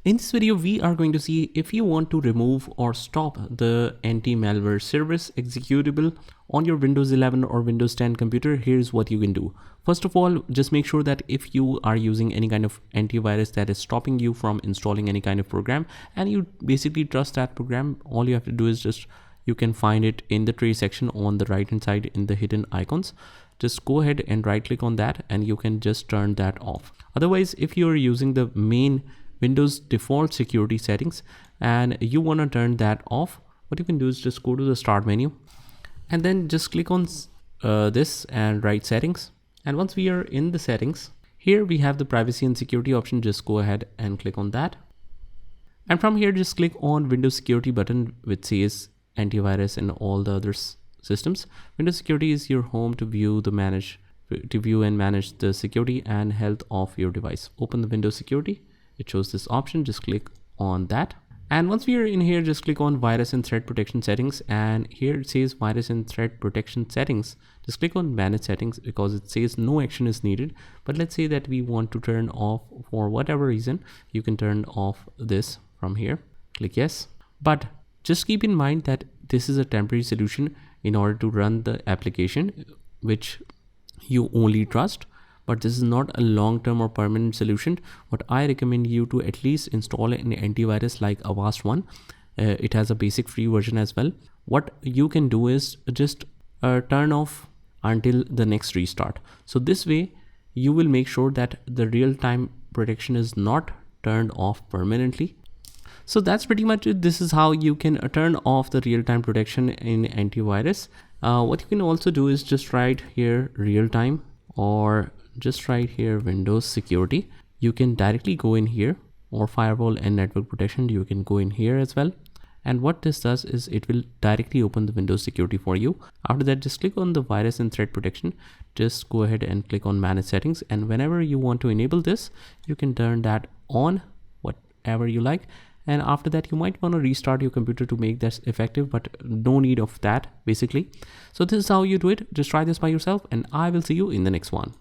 In this video, we are going to see if you want to remove or stop the Antimalware Service Executable on your Windows 11 or Windows 10 computer. Here's what you can do. First of all, just make sure that if you are using any kind of antivirus that is stopping you from installing any kind of program and you basically trust that program, all you have to do is you can find it in the tray section on the right hand side in the hidden icons. Just go ahead and right click on that and you can just turn that off. Otherwise, if you're using the main Windows default security settings and you want to turn that off, what you can do is just go to the start menu and then just click on this and write settings. And once we are in the settings, here we have the privacy and security option. Just go ahead and click on that. And from here, just click on Windows security button, which says antivirus and all the other systems. Windows security is your home to view and manage the security and health of your device. Open the Windows security. It shows this option. Just click on that. And once we are in here, just click on virus and threat protection settings. And here it says virus and threat protection settings. Just click on manage settings because it says no action is needed. But let's say that we want to turn off for whatever reason. You can turn off this from here. Click yes. But just keep in mind that this is a temporary solution in order to run the application which you only trust. But this is not a long-term or permanent solution. What I recommend you to at least install an antivirus like Avast one. It has a basic free version as well. What you can do is just turn off until the next restart. So this way you will make sure that the real-time protection is not turned off permanently. So that's pretty much it. This is how you can turn off the real-time protection in antivirus. What you can also do is just write here real-time or just write here Windows security. You can directly go in here, or firewall and network protection. You can go in here as well. And what this does is it will directly open the Windows security for you. After that, just click on the virus and threat protection. Just go ahead and click on manage settings. And whenever you want to enable this, you can turn that on, whatever you like. And after that, you might want to restart your computer to make this effective, but no need of that basically. So this is how you do it. Just try this by yourself and I will see you in the next one.